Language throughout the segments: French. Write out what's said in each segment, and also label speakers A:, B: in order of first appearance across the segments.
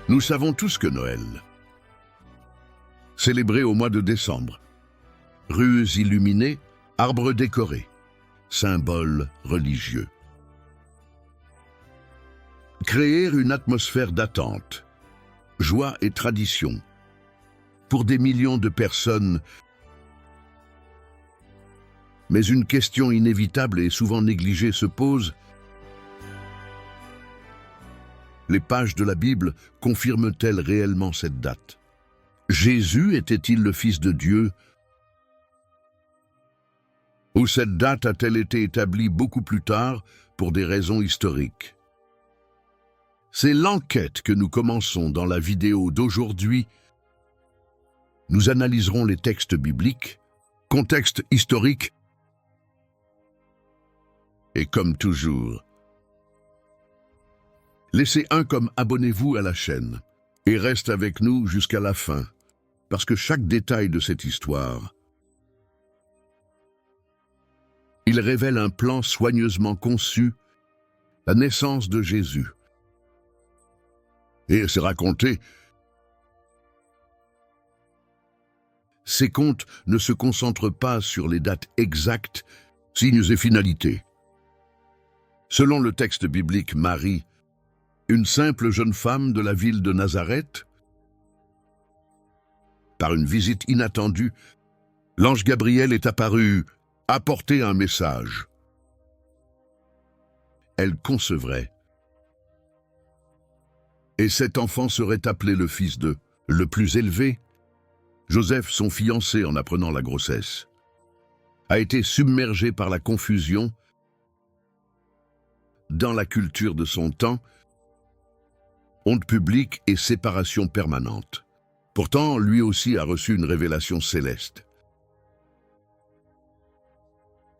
A: Nous savons tous que Noël, célébré au mois de décembre, rues illuminées, arbres décorés, symbole religieux. Créer une atmosphère d'attente, joie et tradition pour des millions de personnes. Mais une question inévitable et souvent négligée se pose. Les pages de la Bible confirment-elles réellement cette date? Jésus était-il le Fils de Dieu? Ou cette date a-t-elle été établie beaucoup plus tard pour des raisons historiques? C'est l'enquête que nous commençons dans la vidéo d'aujourd'hui. Nous analyserons les textes bibliques, contexte historique, et comme toujours, laissez un comme abonnez-vous à la chaîne et reste avec nous jusqu'à la fin, parce que chaque détail de cette histoire, il révèle un plan soigneusement conçu, la naissance de Jésus. Et c'est raconté. Ces contes ne se concentrent pas sur les dates exactes, signes et finalités. Selon le texte biblique, Marie, une simple jeune femme de la ville de Nazareth, par une visite inattendue, l'ange Gabriel est apparu apporter un message. Elle concevrait. Et cet enfant serait appelé le fils de le plus élevé. Joseph, son fiancé en apprenant la grossesse, a été submergé par la confusion. Dans la culture de son temps, honte publique et séparation permanente. Pourtant, lui aussi a reçu une révélation céleste.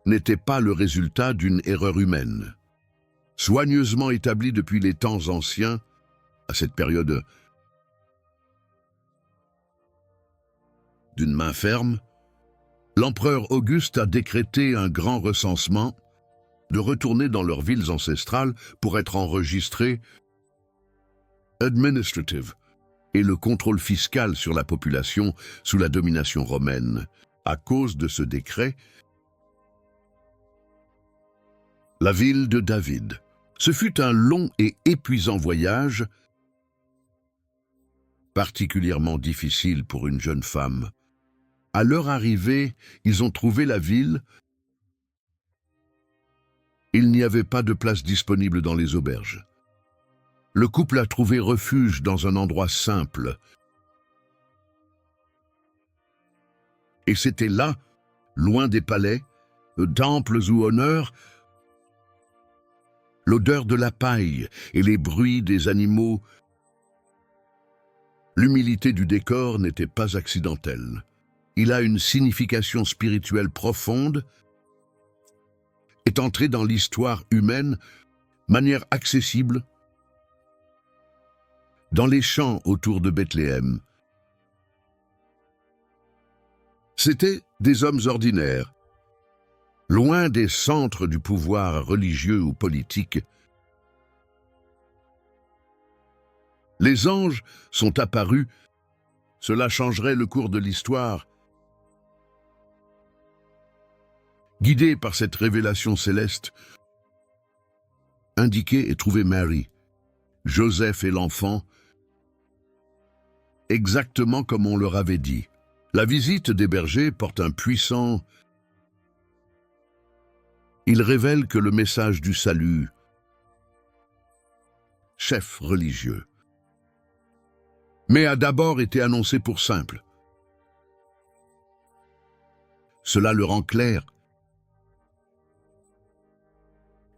A: N'était pas le résultat d'une erreur humaine. Soigneusement établie depuis les temps anciens, à cette période d'une main ferme, l'empereur Auguste a décrété un grand recensement, de retourner dans leurs villes ancestrales pour être enregistrés, administrative, et le contrôle fiscal sur la population sous la domination romaine. À cause de ce décret, la ville de David. Ce fut un long et épuisant voyage, particulièrement difficile pour une jeune femme. À leur arrivée, ils ont trouvé la ville. Il n'y avait pas de place disponible dans les auberges. Le couple a trouvé refuge dans un endroit simple. Et c'était là, loin des palais, temples ou honneurs, l'odeur de la paille et les bruits des animaux. L'humilité du décor n'était pas accidentelle. Il a une signification spirituelle profonde, est entré dans l'histoire humaine, manière accessible, dans les champs autour de Bethléem. C'étaient des hommes ordinaires, loin des centres du pouvoir religieux ou politique. Les anges sont apparus, cela changerait le cours de l'histoire. Guidés par cette révélation céleste, indiquer et trouver Marie, Joseph et l'enfant, exactement comme on leur avait dit. La visite des bergers porte un puissant. Il révèle que le message du salut, chef religieux, mais a d'abord été annoncé pour simple. Cela le rend clair.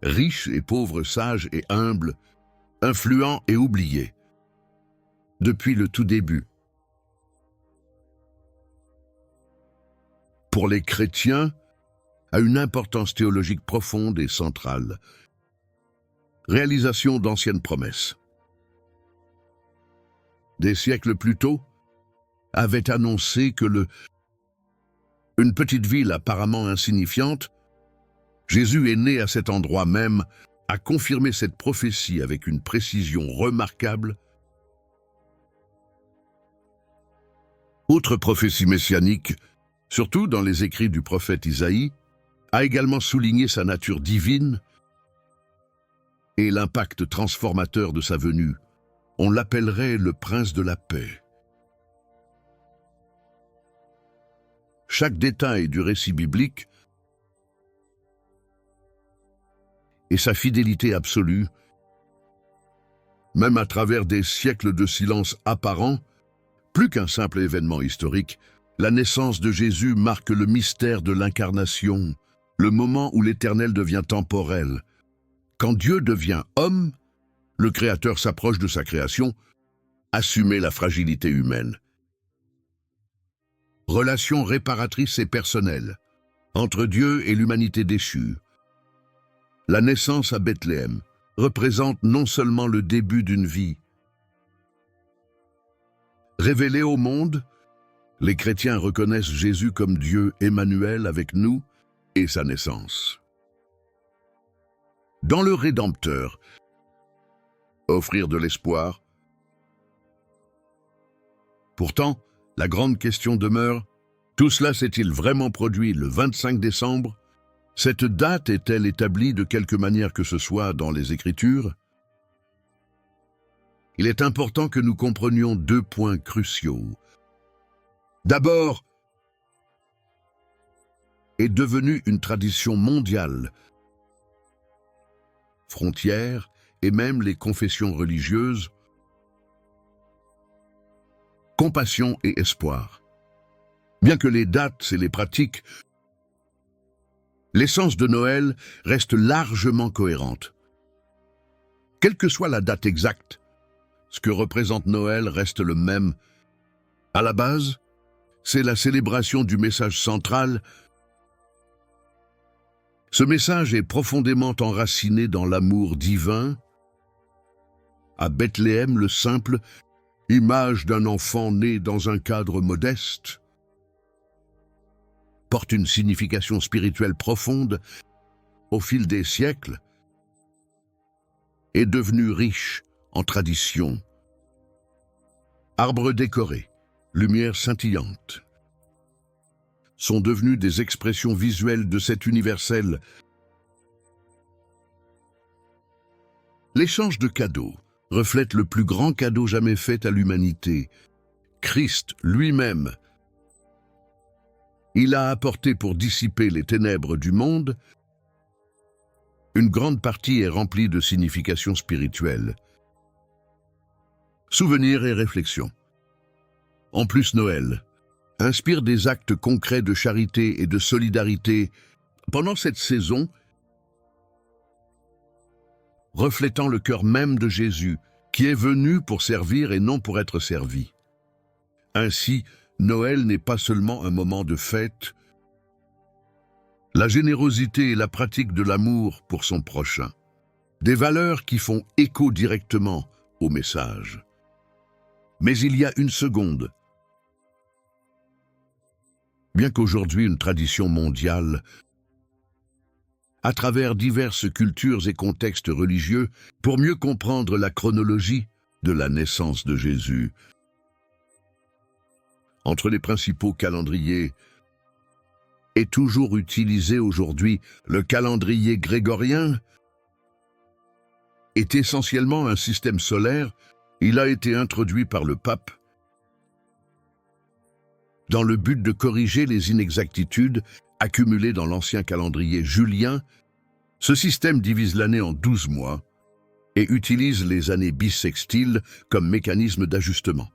A: Riche et pauvre, sage et humble, influent et oublié, depuis le tout début. Pour les chrétiens, a une importance théologique profonde et centrale. Réalisation d'anciennes promesses. Des siècles plus tôt, avait annoncé que une petite ville apparemment insignifiante, Jésus est né à cet endroit même, a confirmé cette prophétie avec une précision remarquable. Autre prophétie messianique, surtout dans les écrits du prophète Isaïe, a également souligné sa nature divine et l'impact transformateur de sa venue. On l'appellerait le prince de la paix. Chaque détail du récit biblique et sa fidélité absolue, même à travers des siècles de silence apparent, plus qu'un simple événement historique, la naissance de Jésus marque le mystère de l'incarnation, le moment où l'Éternel devient temporel. Quand Dieu devient homme, le Créateur s'approche de sa création, assumer la fragilité humaine. Relation réparatrice et personnelle entre Dieu et l'humanité déchue. La naissance à Bethléem représente non seulement le début d'une vie. Révélé au monde, les chrétiens reconnaissent Jésus comme Dieu Emmanuel avec nous et sa naissance. Dans le Rédempteur, offrir de l'espoir. Pourtant, la grande question demeure, tout cela s'est-il vraiment produit le 25 décembre? Cette date est-elle établie de quelque manière que ce soit dans les Écritures? Il est important que nous comprenions deux points cruciaux. D'abord, est devenue une tradition mondiale. Frontières et même les confessions religieuses, compassion et espoir. Bien que les dates et les pratiques, l'essence de Noël reste largement cohérente. Quelle que soit la date exacte, ce que représente Noël reste le même. À la base, c'est la célébration du message central. Ce message est profondément enraciné dans l'amour divin. À Bethléem, le simple, image d'un enfant né dans un cadre modeste, porte une signification spirituelle profonde. Au fil des siècles, est devenu riche en traditions. Arbres décorés, lumière scintillante, sont devenus des expressions visuelles de cet universel. L'échange de cadeaux reflète le plus grand cadeau jamais fait à l'humanité. Christ lui-même, il a apporté pour dissiper les ténèbres du monde. Une grande partie est remplie de significations spirituelles. Souvenirs et réflexions. En plus, Noël inspire des actes concrets de charité et de solidarité pendant cette saison, reflétant le cœur même de Jésus, qui est venu pour servir et non pour être servi. Ainsi, Noël n'est pas seulement un moment de fête. La générosité et la pratique de l'amour pour son prochain. Des valeurs qui font écho directement au message. Mais il y a une seconde. Bien qu'aujourd'hui une tradition mondiale, à travers diverses cultures et contextes religieux, pour mieux comprendre la chronologie de la naissance de Jésus. Entre les principaux calendriers est toujours utilisé aujourd'hui, le calendrier grégorien est essentiellement un système solaire. Il a été introduit par le pape dans le but de corriger les inexactitudes accumulées dans l'ancien calendrier julien. Ce système divise l'année en 12 mois et utilise les années bissextiles comme mécanisme d'ajustement.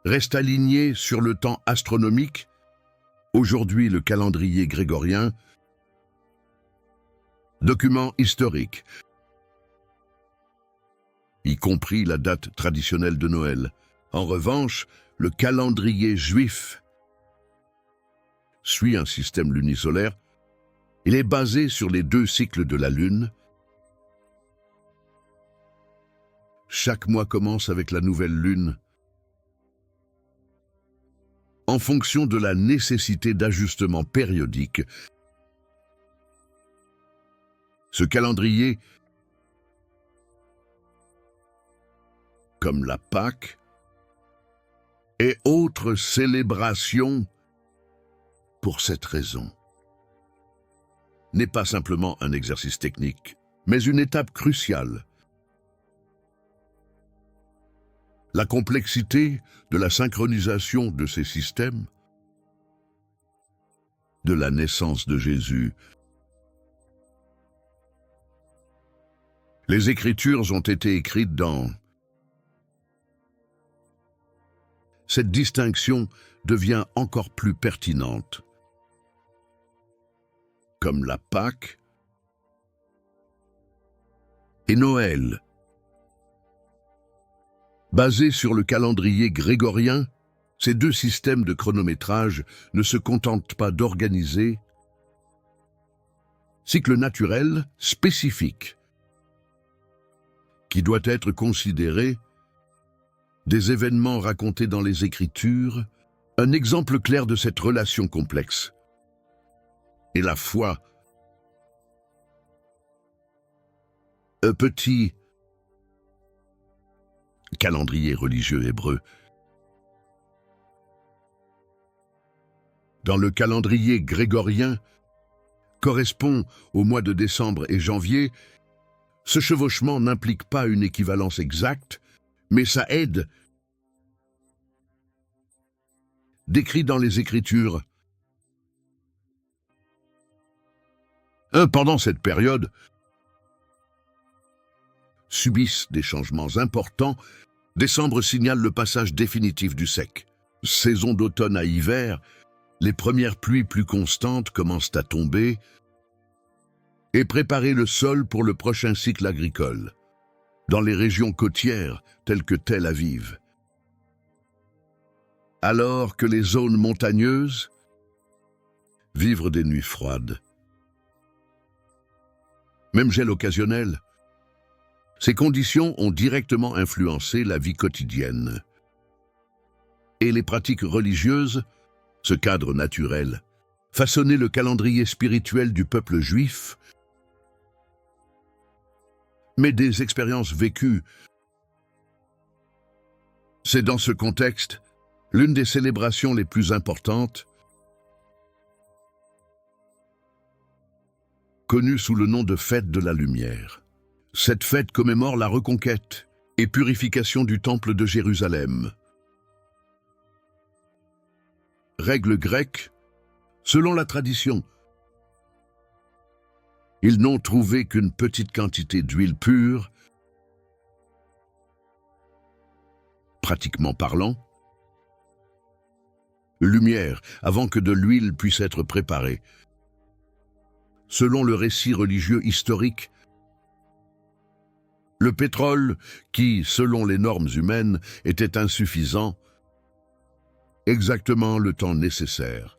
A: Reste aligné sur le temps astronomique. Aujourd'hui, le calendrier grégorien, document historique, y compris la date traditionnelle de Noël. En revanche, le calendrier juif suit un système lunisolaire. Il est basé sur les 2 cycles de la Lune. Chaque mois commence avec la nouvelle Lune, en fonction de la nécessité d'ajustement périodique. Ce calendrier, comme la Pâque, et autres célébrations pour cette raison n'est pas simplement un exercice technique, mais une étape cruciale. La complexité de la synchronisation de ces systèmes, de la naissance de Jésus. Les Écritures ont été écrites dans... Cette distinction devient encore plus pertinente, comme la Pâque et Noël. Basés sur le calendrier grégorien, ces deux systèmes de chronométrage ne se contentent pas d'organiser cycle naturel spécifique qui doit être considéré des événements racontés dans les Écritures, un exemple clair de cette relation complexe. Et la foi, un petit calendrier religieux hébreu. Dans le calendrier grégorien, correspond aux mois de décembre et janvier, ce chevauchement n'implique pas une équivalence exacte, mais ça aide. Décrit dans les Écritures. Pendant cette période, subissent des changements importants. Décembre signale le passage définitif du sec. Saison d'automne à hiver, les premières pluies plus constantes commencent à tomber et préparer le sol pour le prochain cycle agricole. Dans les régions côtières, telles que Tel Aviv. Alors que les zones montagneuses vivent des nuits froides. Même gel occasionnel. Ces conditions ont directement influencé la vie quotidienne. Et les pratiques religieuses, ce cadre naturel, façonné le calendrier spirituel du peuple juif, mais des expériences vécues. C'est dans ce contexte l'une des célébrations les plus importantes, connue sous le nom de Fête de la Lumière. Cette fête commémore la reconquête et purification du temple de Jérusalem. Règle grecque, selon la tradition, ils n'ont trouvé qu'une petite quantité d'huile pure, pratiquement parlant, lumière avant que de l'huile puisse être préparée. Selon le récit religieux historique, le pétrole, qui, selon les normes humaines, était insuffisant, exactement le temps nécessaire.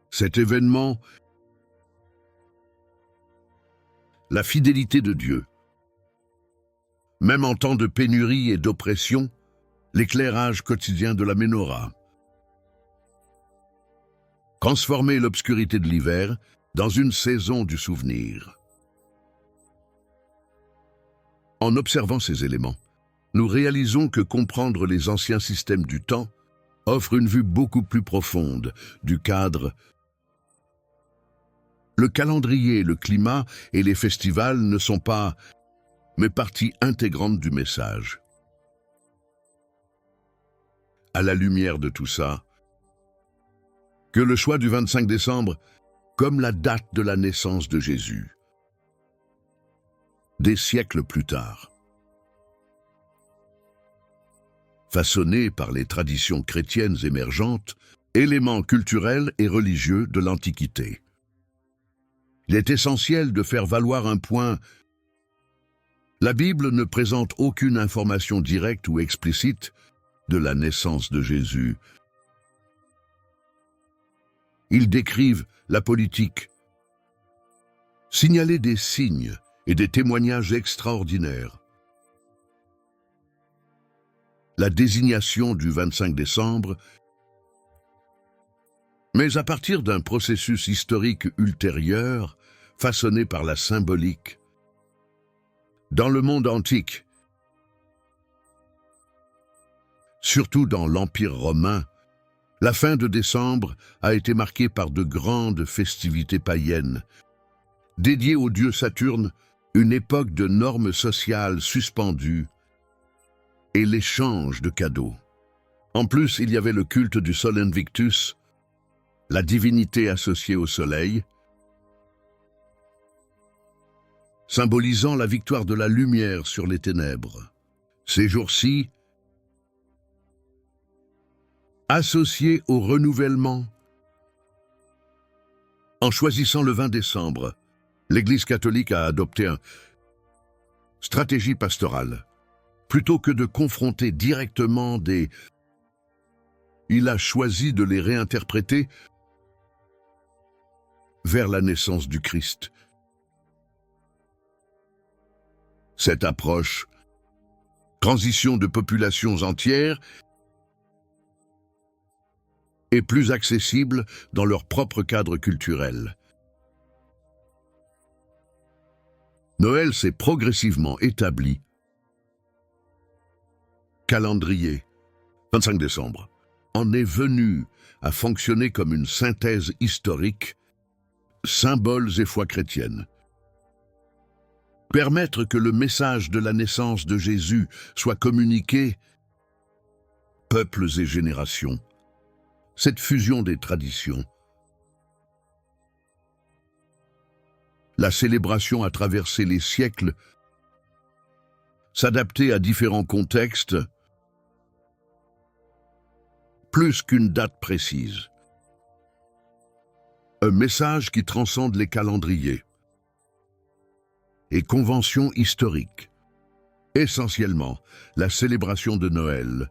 A: Cet événement, la fidélité de Dieu. Même en temps de pénurie et d'oppression, l'éclairage quotidien de la Ménorah. Transformer l'obscurité de l'hiver dans une saison du souvenir. En observant ces éléments, nous réalisons que comprendre les anciens systèmes du temps offre une vue beaucoup plus profonde du cadre. Le calendrier, le climat et les festivals ne sont pas, mais partie intégrante du message. À la lumière de tout ça, que le choix du 25 décembre comme la date de la naissance de Jésus, des siècles plus tard. Façonné par les traditions chrétiennes émergentes, éléments culturels et religieux de l'Antiquité. Il est essentiel de faire valoir un point. La Bible ne présente aucune information directe ou explicite de la naissance de Jésus. Ils décrivent la politique, signaler des signes et des témoignages extraordinaires. La désignation du 25 décembre, mais à partir d'un processus historique ultérieur, façonné par la symbolique. Dans le monde antique, Surtout dans l'Empire romain, la fin de décembre a été marquée par de grandes festivités païennes. Dédiées au dieu Saturne, une époque de normes sociales suspendues et l'échange de cadeaux. En plus, il y avait le culte du Sol Invictus, la divinité associée au soleil, symbolisant la victoire de la lumière sur les ténèbres. Ces jours-ci, associés au renouvellement. En choisissant le 20 décembre, l'Église catholique a adopté une stratégie pastorale. Plutôt que de confronter directement il a choisi de les réinterpréter vers la naissance du Christ. Cette approche, transition de populations entières, est plus accessible dans leur propre cadre culturel. Noël s'est progressivement établi. Calendrier, 25 décembre, en est venu à fonctionner comme une synthèse historique, symboles et foi chrétienne. Permettre que le message de la naissance de Jésus soit communiqué, peuples et générations. Cette fusion des traditions. La célébration a traversé les siècles, s'adapter à différents contextes, plus qu'une date précise. Un message qui transcende les calendriers et conventions historiques. Essentiellement, la célébration de Noël,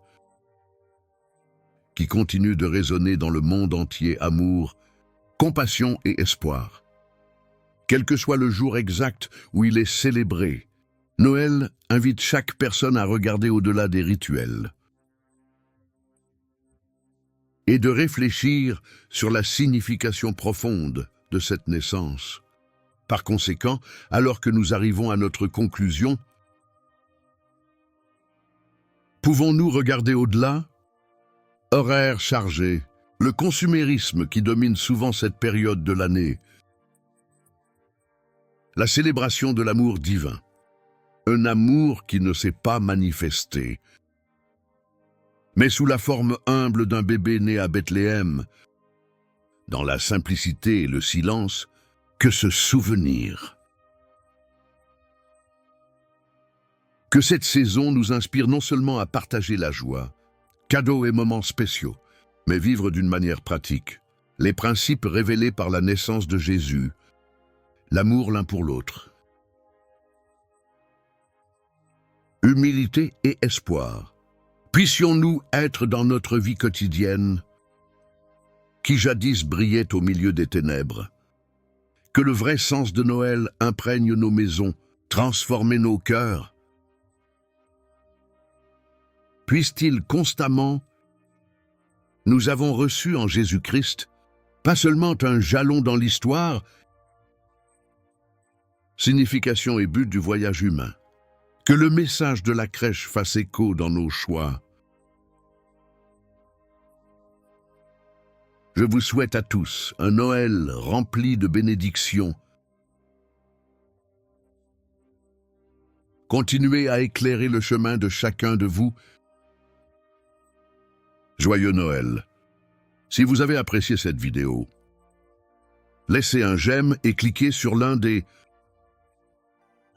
A: qui continue de résonner dans le monde entier, amour, compassion et espoir. Quel que soit le jour exact où il est célébré, Noël invite chaque personne à regarder au-delà des rituels et de réfléchir sur la signification profonde de cette naissance. Par conséquent, alors que nous arrivons à notre conclusion, pouvons-nous regarder au-delà? Horaires chargés, le consumérisme qui domine souvent cette période de l'année, la célébration de l'amour divin, un amour qui ne s'est pas manifesté, mais sous la forme humble d'un bébé né à Bethléem, dans la simplicité et le silence, que ce souvenir. Que cette saison nous inspire non seulement à partager la joie, cadeaux et moments spéciaux, mais vivre d'une manière pratique les principes révélés par la naissance de Jésus, l'amour l'un pour l'autre. Humilité et espoir. Puissions-nous être dans notre vie quotidienne, qui jadis brillait au milieu des ténèbres. Que le vrai sens de Noël imprègne nos maisons, transforme nos cœurs. Puisse-t-il constamment, nous avons reçu en Jésus-Christ, pas seulement un jalon dans l'histoire, signification et but du voyage humain. Que le message de la crèche fasse écho dans nos choix. Je vous souhaite à tous un Noël rempli de bénédictions. Continuez à éclairer le chemin de chacun de vous. Joyeux Noël. Si vous avez apprécié cette vidéo, laissez un j'aime et cliquez sur l'un des...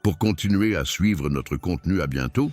A: Pour continuer à suivre notre contenu, à bientôt.